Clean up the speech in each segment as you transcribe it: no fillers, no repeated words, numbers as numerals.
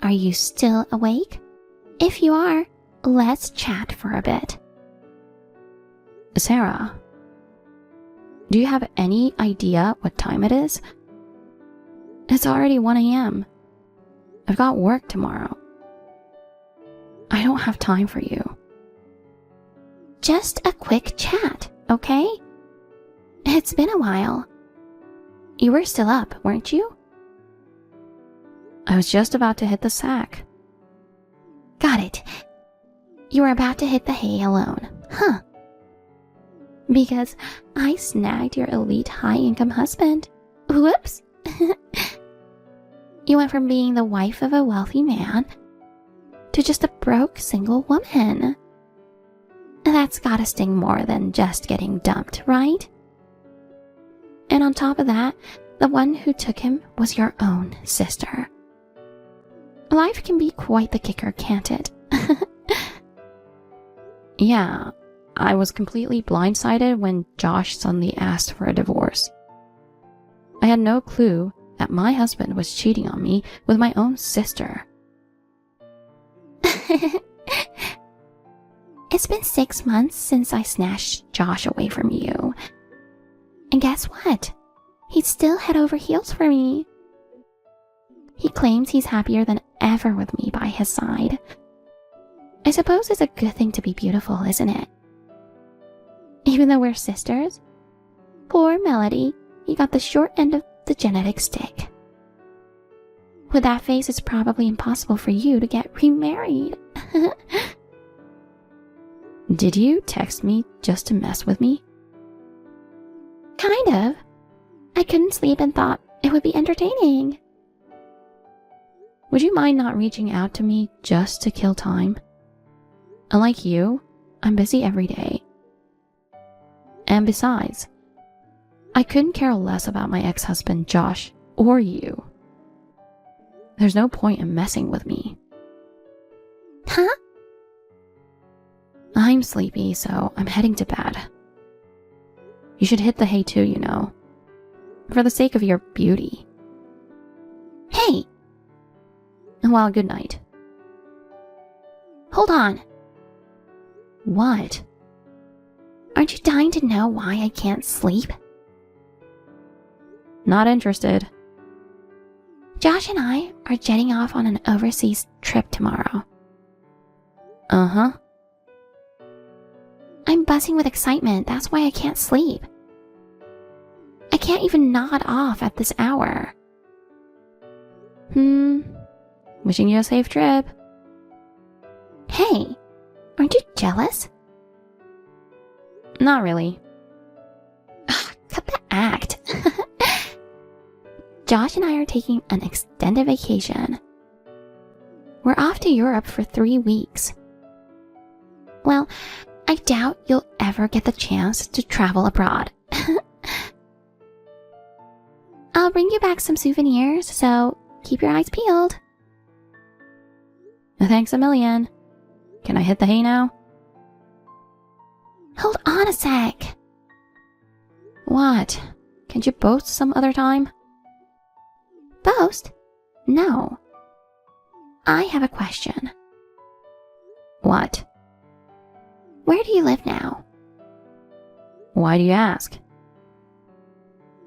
are you still awake? If you are, let's chat for a bit. Sarah, do you have any idea what time it is? It's already 1 a.m. I've got work tomorrow. I don't have time for you. Just a quick chat, okay? It's been a while. You were still up, weren't you? I was just about to hit the sack. Got it. You were about to hit the hay alone, huh? Because I snagged your elite high-income husband. Whoops. You went from being the wife of a wealthy man to just a broke single woman. That's gotta sting more than just getting dumped, right? And on top of that, the one who took him was your own sister. Life can be quite the kicker, can't it? Yeah, I was completely blindsided when Josh suddenly asked for a divorce. I had no clue that my husband was cheating on me with my own sister. It's been 6 months since I snatched Josh away from you. And guess what? He's still head over heels for me. He claims he's happier than ever with me by his side. I suppose it's a good thing to be beautiful, isn't it? Even though we're sisters, poor Melody, he got the short end of the genetic stick. With that face, it's probably impossible for you to get remarried. Did you text me just to mess with me? Kind of. I couldn't sleep and thought it would be entertaining. Would you mind not reaching out to me just to kill time? Unlike you, I'm busy every day. And besides, I couldn't care less about my ex-husband Josh or you. There's no point in messing with me. Huh? I'm sleepy, so I'm heading to bed. You should hit the hay too, you know. For the sake of your beauty. Hey! Well, good night. Hold on. What? Aren't you dying to know why I can't sleep? Not interested. Josh and I are jetting off on an overseas trip tomorrow. Uh-huh. I'm buzzing with excitement. That's why I can't sleep. I can't even nod off at this hour. Wishing you a safe trip. Hey, aren't you jealous? Not really. Cut the act. Josh and I are taking an extended vacation. We're off to Europe for 3 weeks. Well, I doubt you'll ever get the chance to travel abroad. I'll bring you back some souvenirs, so keep your eyes peeled. Thanks a million. Can I hit the hay now? Hold on a sec. What? Can't you boast some other time? Boast? No. I have a question. What? Where do you live now? Why do you ask?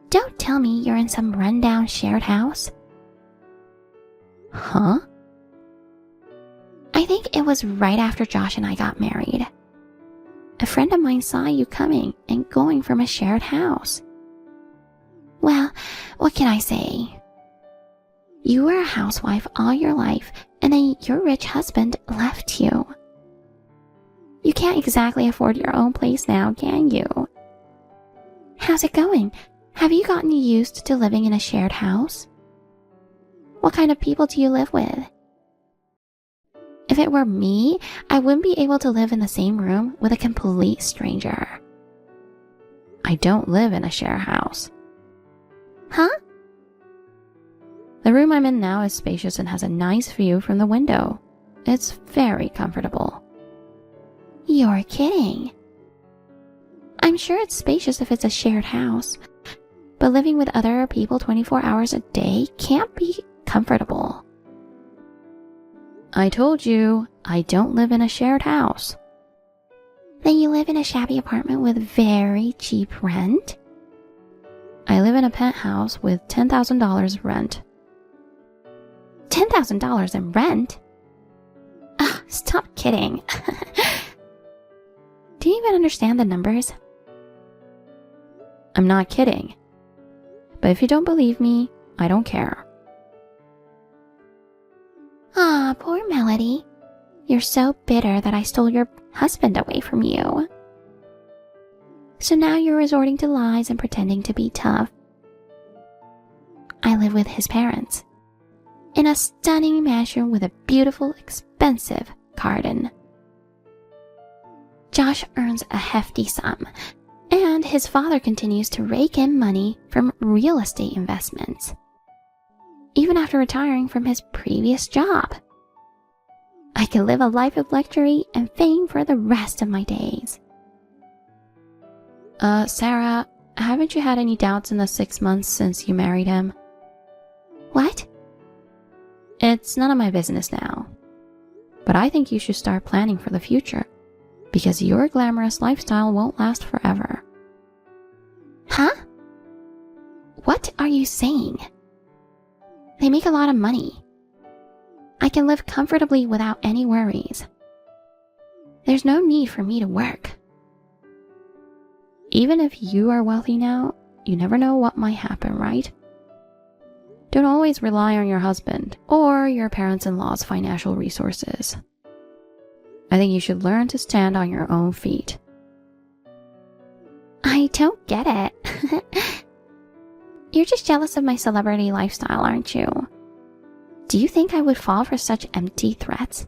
Don't tell me you're in some rundown shared house. Huh? I think it was right after Josh and I got married. A friend of mine saw you coming and going from a shared house. Well, what can I say? You were a housewife all your life, and then your rich husband left you. You can't exactly afford your own place now, can you? How's it going? Have you gotten used to living in a shared house? What kind of people do you live with? If it were me, I wouldn't be able to live in the same room with a complete stranger. I don't live in a share house. Huh? The room I'm in now is spacious and has a nice view from the window. It's very comfortable. You're kidding. I'm sure it's spacious if it's a shared house, but living with other people 24 hours a day can't be comfortable. I told you, I don't live in a shared house. Then you live in a shabby apartment with very cheap rent? I live in a penthouse with $10,000 rent. $10,000 in rent? Ugh, stop kidding. Do you even understand the numbers? I'm not kidding. But if you don't believe me, I don't care. Ah, poor Melody. You're so bitter that I stole your husband away from you. So now you're resorting to lies and pretending to be tough. I live with his parents, in a stunning mansion with a beautiful, expensive garden. Josh earns a hefty sum, and his father continues to rake in money from real estate investments, even after retiring from his previous job. I could live a life of luxury and fame for the rest of my days. Sarah, haven't you had any doubts in the 6 months since you married him? What? It's none of my business now. But I think you should start planning for the future, because your glamorous lifestyle won't last forever. Huh? What are you saying? They make a lot of money. I can live comfortably without any worries. There's no need for me to work. Even if you are wealthy now, you never know what might happen, right? Don't always rely on your husband or your parents-in-law's financial resources. I think you should learn to stand on your own feet. I don't get it. You're just jealous of my celebrity lifestyle, aren't you? Do you think I would fall for such empty threats?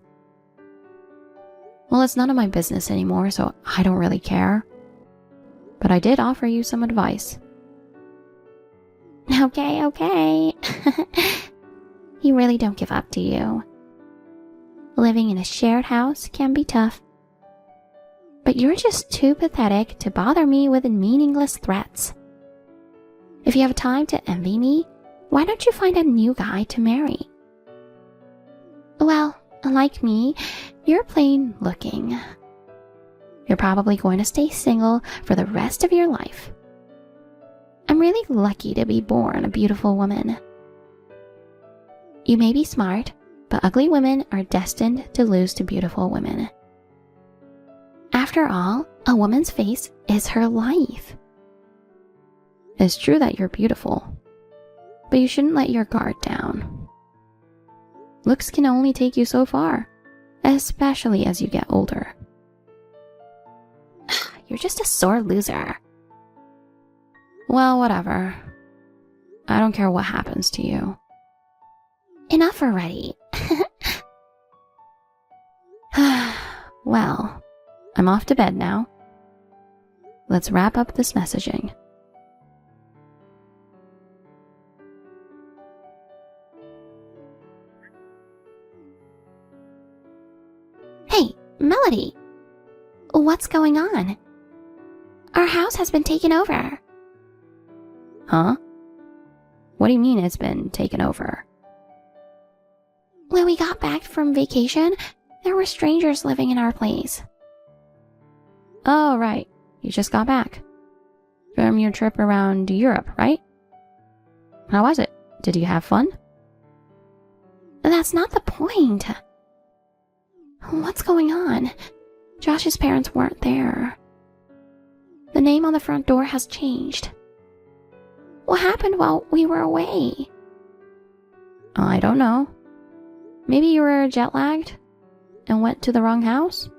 Well, it's none of my business anymore, so I don't really care. But I did offer you some advice. Okay. You really don't give up, do you? Living in a shared house can be tough. But you're just too pathetic to bother me with meaningless threats. If you have time to envy me, why don't you find a new guy to marry? Well, like me, you're plain looking. You're probably going to stay single for the rest of your life. I'm really lucky to be born a beautiful woman. You may be smart, but ugly women are destined to lose to beautiful women. After all, a woman's face is her life. It's true that you're beautiful, but you shouldn't let your guard down. Looks can only take you so far, especially as you get older. You're just a sore loser. Well, whatever. I don't care what happens to you. Enough already. Well, I'm off to bed now. Let's wrap up this messaging. Hey, Melody. What's going on? Our house has been taken over. Huh? What do you mean it's been taken over? When we got back from vacation, there were strangers living in our place. Oh, right. You just got back. From your trip around Europe, right? How was it? Did you have fun? That's not the point. What's going on? Josh's parents weren't there. The name on the front door has changed. What happened while we were away? I don't know. Maybe you were jet-lagged and went to the wrong house?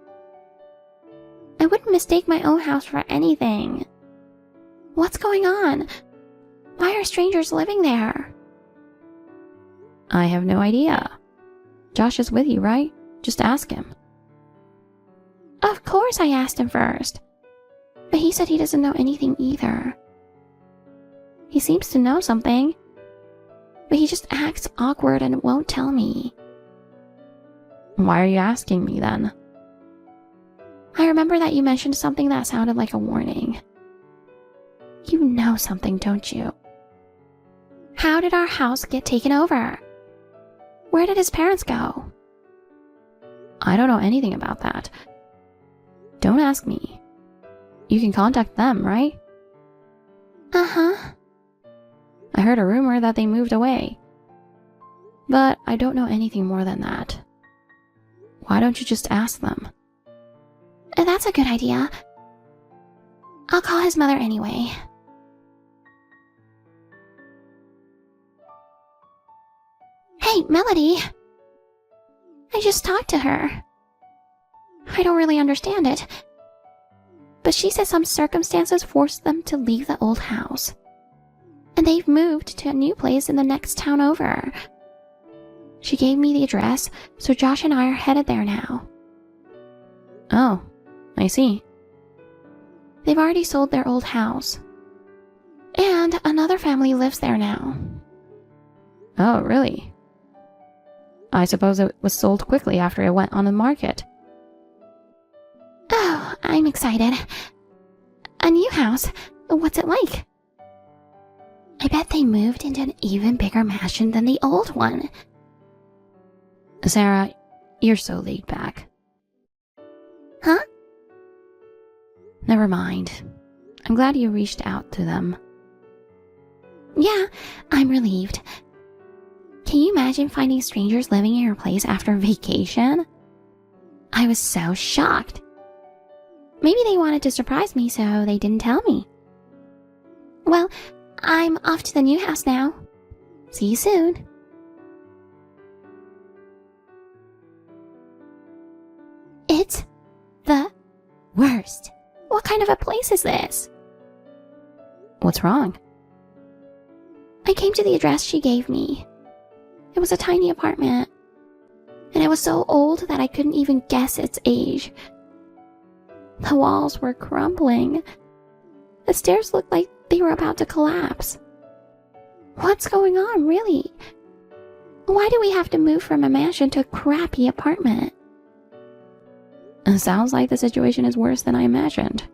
I wouldn't mistake my own house for anything. What's going on? Why are strangers living there? I have no idea. Josh is with you, right? Just ask him. Of course I asked him first. But he said he doesn't know anything either. He seems to know something, but he just acts awkward and won't tell me. Why are you asking me then? I remember that you mentioned something that sounded like a warning. You know something, don't you? How did our house get taken over? Where did his parents go? I don't know anything about that. Don't ask me. You can contact them, right? Uh-huh. I heard a rumor that they moved away. But I don't know anything more than that. Why don't you just ask them? That's a good idea. I'll call his mother anyway. Hey, Melody. I just talked to her. I don't really understand it. But she says some circumstances forced them to leave the old house. And they've moved to a new place in the next town over. She gave me the address, so Josh and I are headed there now. Oh, I see. They've already sold their old house. And another family lives there now. Oh, really? I suppose it was sold quickly after it went on the market. Oh, I'm excited. A new house? What's it like? I bet they moved into an even bigger mansion than the old one. Sarah, you're so laid back. Huh? Never mind. I'm glad you reached out to them. Yeah, I'm relieved. Can you imagine finding strangers living in your place after vacation? I was so shocked. Maybe they wanted to surprise me, so they didn't tell me. Well, I'm off to the new house now. See you soon. It's the worst. What kind of a place is this? What's wrong? I came to the address she gave me. It was a tiny apartment, and it was so old that I couldn't even guess its age. The walls were crumbling. The stairs looked like they were about to collapse. What's going on, really? Why do we have to move from a mansion to a crappy apartment? It sounds like the situation is worse than I imagined.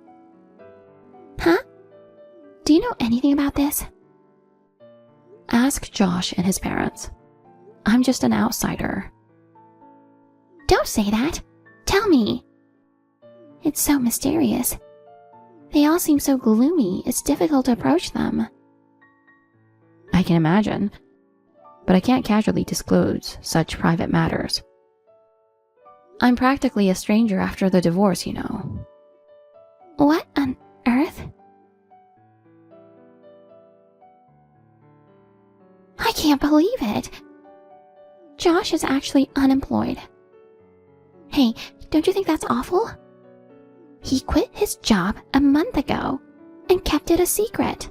Huh? Do you know anything about this? Ask Josh and his parents. I'm just an outsider. Don't say that. Tell me. It's so mysterious. They all seem so gloomy, it's difficult to approach them. I can imagine, but I can't casually disclose such private matters. I'm practically a stranger after the divorce, you know. What on earth? I can't believe it. Josh is actually unemployed. Hey, don't you think that's awful? He quit his job a month ago and kept it a secret.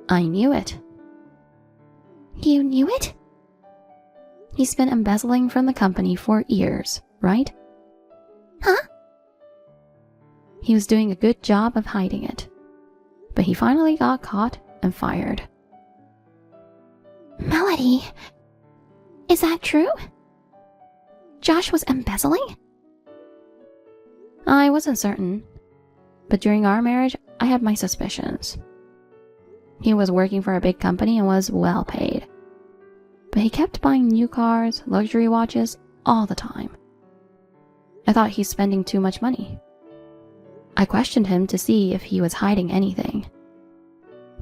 I knew it. You knew it? He's been embezzling from the company for years, right? Huh? He was doing a good job of hiding it, but he finally got caught and fired. Melody, is that true? Josh was embezzling? I wasn't certain, but during our marriage, I had my suspicions. He was working for a big company and was well paid, but he kept buying new cars, luxury watches, all the time. I thought he's spending too much money. I questioned him to see if he was hiding anything,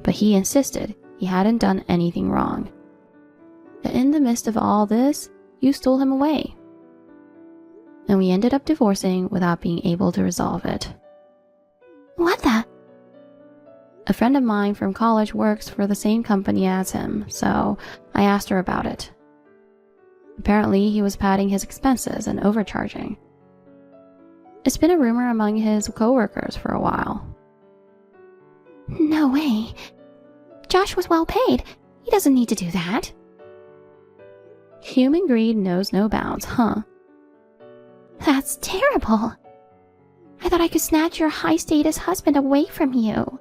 but he insisted he hadn't done anything wrong. But in the midst of all this, you stole him away. And we ended up divorcing without being able to resolve it. What the? A friend of mine from college works for the same company as him, so I asked her about it. Apparently, he was padding his expenses and overcharging. It's been a rumor among his coworkers for a while. No way. Josh was well paid. He doesn't need to do that. Human greed knows no bounds, huh? That's terrible. I thought I could snatch your high-status husband away from you.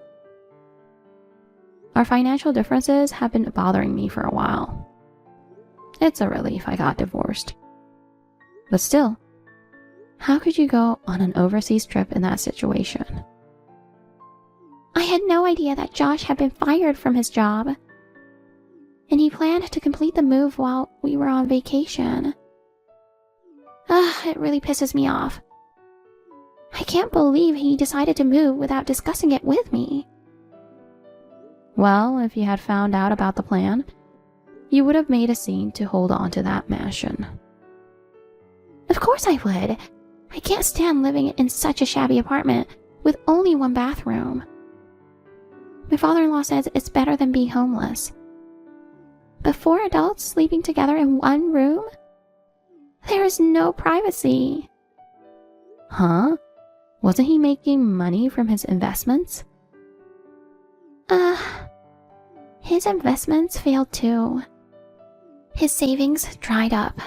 Our financial differences have been bothering me for a while. It's a relief I got divorced. But still, how could you go on an overseas trip in that situation? I had no idea that Josh had been fired from his job. And he planned to complete the move while we were on vacation. Ugh, it really pisses me off. I can't believe he decided to move without discussing it with me. Well, if you had found out about the plan, you would have made a scene to hold on to that mansion. Of course I would. I can't stand living in such a shabby apartment with only one bathroom. My father-in-law says it's better than being homeless. But 4 adults sleeping together in one room? There is no privacy. Huh? Wasn't he making money from his investments? His investments failed too. His savings dried up.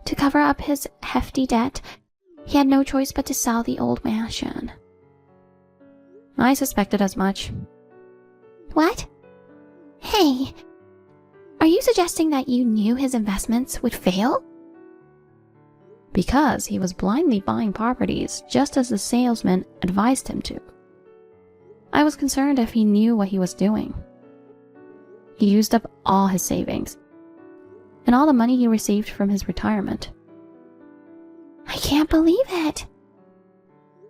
To cover up his hefty debt, he had no choice but to sell the old mansion. I suspected as much. What? Hey, are you suggesting that you knew his investments would fail? Because he was blindly buying properties just as the salesman advised him to. I was concerned if he knew what he was doing. He used up all his savings and all the money he received from his retirement. I can't believe it.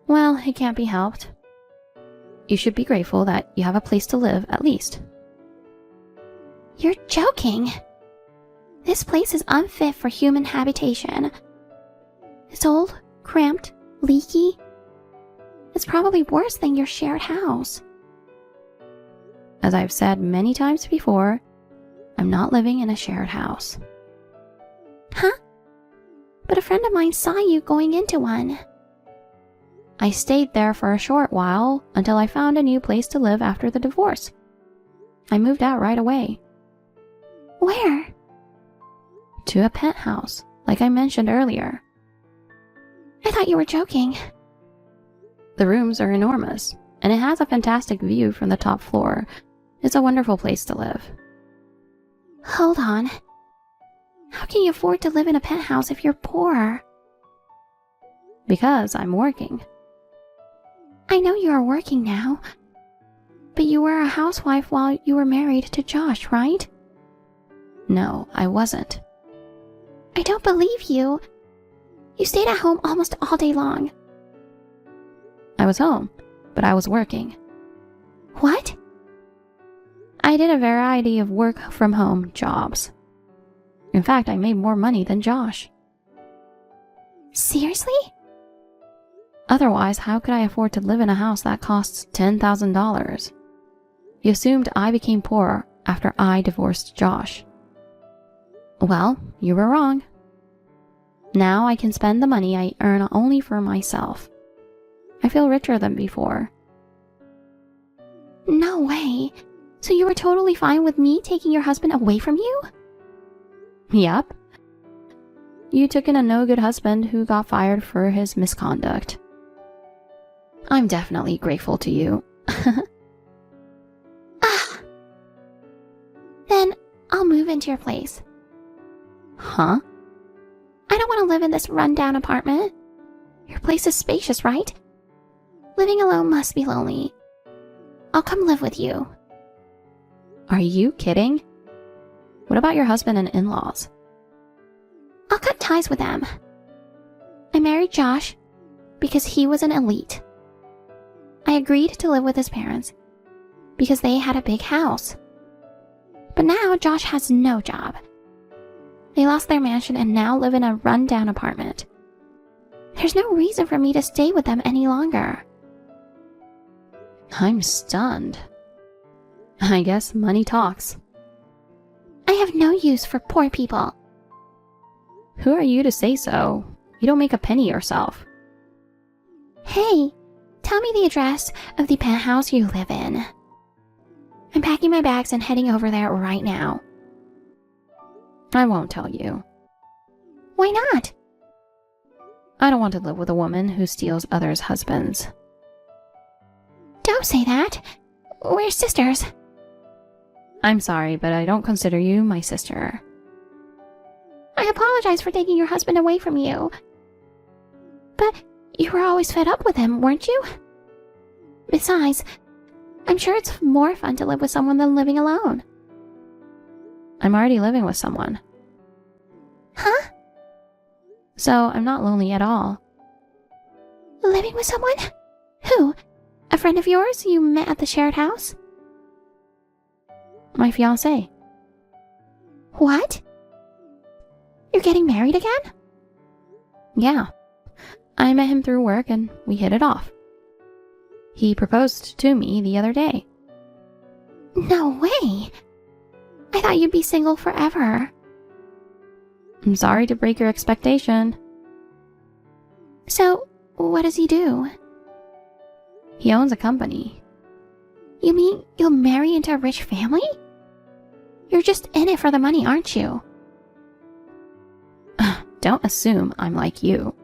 Well, it can't be helped. You should be grateful that you have a place to live, at least. You're joking. This place is unfit for human habitation. It's old, cramped, leaky. It's probably worse than your shared house. As I've said many times before, I'm not living in a shared house. Huh? But a friend of mine saw you going into one. I stayed there for a short while until I found a new place to live after the divorce. I moved out right away. Where? To a penthouse, like I mentioned earlier. I thought you were joking. The rooms are enormous, and it has a fantastic view from the top floor. It's a wonderful place to live. Hold on. How can you afford to live in a penthouse if you're poor? Because I'm working. I know you are working now, but you were a housewife while you were married to Josh, right? No, I wasn't. I don't believe you. You stayed at home almost all day long. I was home, but I was working. What? I did a variety of work from home jobs. In fact, I made more money than Josh. Seriously? Otherwise, how could I afford to live in a house that costs $10,000? You assumed I became poor after I divorced Josh. Well, you were wrong. Now I can spend the money I earn only for myself. I feel richer than before. No way. So you were totally fine with me taking your husband away from you? Yep. You took in a no-good husband who got fired for his misconduct. I'm definitely grateful to you. Then I'll move into your place. Huh? I don't want to live in this run-down apartment. Your place is spacious, right? Living alone must be lonely. I'll come live with you. Are you kidding? What about your husband and in-laws? I'll cut ties with them. I married Josh because he was an elite. I agreed to live with his parents because they had a big house. But now Josh has no job. They lost their mansion and now live in a run-down apartment. There's no reason for me to stay with them any longer. I'm stunned. I guess money talks. I have no use for poor people. Who are you to say so? You don't make a penny yourself. Hey, tell me the address of the penthouse you live in. I'm packing my bags and heading over there right now. I won't tell you. Why not? I don't want to live with a woman who steals others' husbands. Don't say that. We're sisters. I'm sorry, but I don't consider you my sister. I apologize for taking your husband away from you. But you were always fed up with him, weren't you? Besides, I'm sure it's more fun to live with someone than living alone. I'm already living with someone. Huh? So I'm not lonely at all. Living with someone? Who? A friend of yours you met at the shared house? My fiancé. What? You're getting married again? Yeah. I met him through work and we hit it off. He proposed to me the other day. No way. I thought you'd be single forever. I'm sorry to break your expectation. So, what does he do? He owns a company. You mean you'll marry into a rich family? You're just in it for the money, aren't you? Don't assume I'm like you.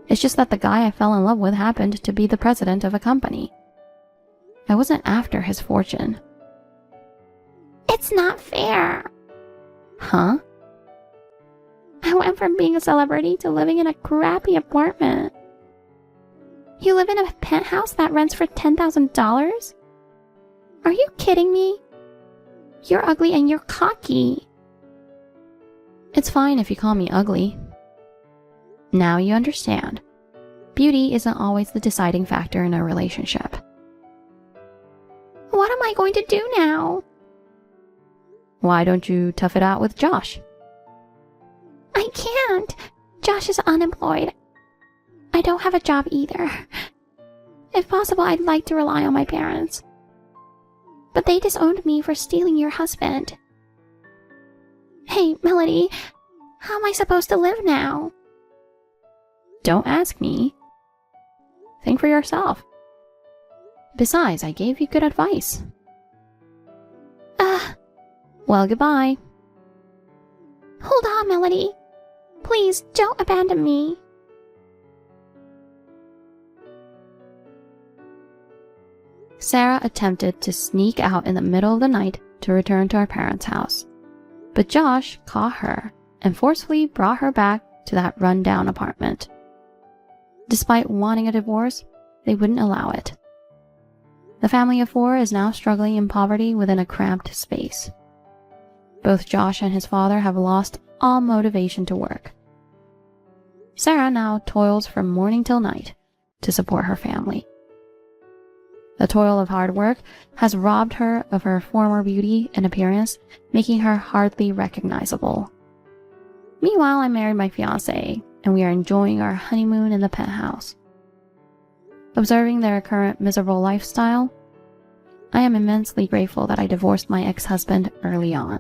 It's just that the guy I fell in love with happened to be the president of a company. I wasn't after his fortune. It's not fair. Huh? I went from being a celebrity to living in a crappy apartment. You live in a penthouse that rents for $10,000? Are you kidding me? You're ugly and you're cocky. It's fine if you call me ugly. Now you understand. Beauty isn't always the deciding factor in a relationship. What am I going to do now? Why don't you tough it out with Josh? I can't. Josh is unemployed. I don't have a job either. If possible, I'd like to rely on my parents. But they disowned me for stealing your husband. Hey, Melody, how am I supposed to live now? Don't ask me. Think for yourself. Besides, I gave you good advice. Well, goodbye. Hold on, Melody. Please, don't abandon me. Sarah attempted to sneak out in the middle of the night to return to her parents' house. But Josh caught her and forcefully brought her back to that run-down apartment. Despite wanting a divorce, they wouldn't allow it. The family of 4 is now struggling in poverty within a cramped space. Both Josh and his father have lost all motivation to work. Sarah now toils from morning till night to support her family. The toil of hard work has robbed her of her former beauty and appearance, making her hardly recognizable. Meanwhile, I married my fiancé, and we are enjoying our honeymoon in the penthouse. Observing their current miserable lifestyle, I am immensely grateful that I divorced my ex-husband early on.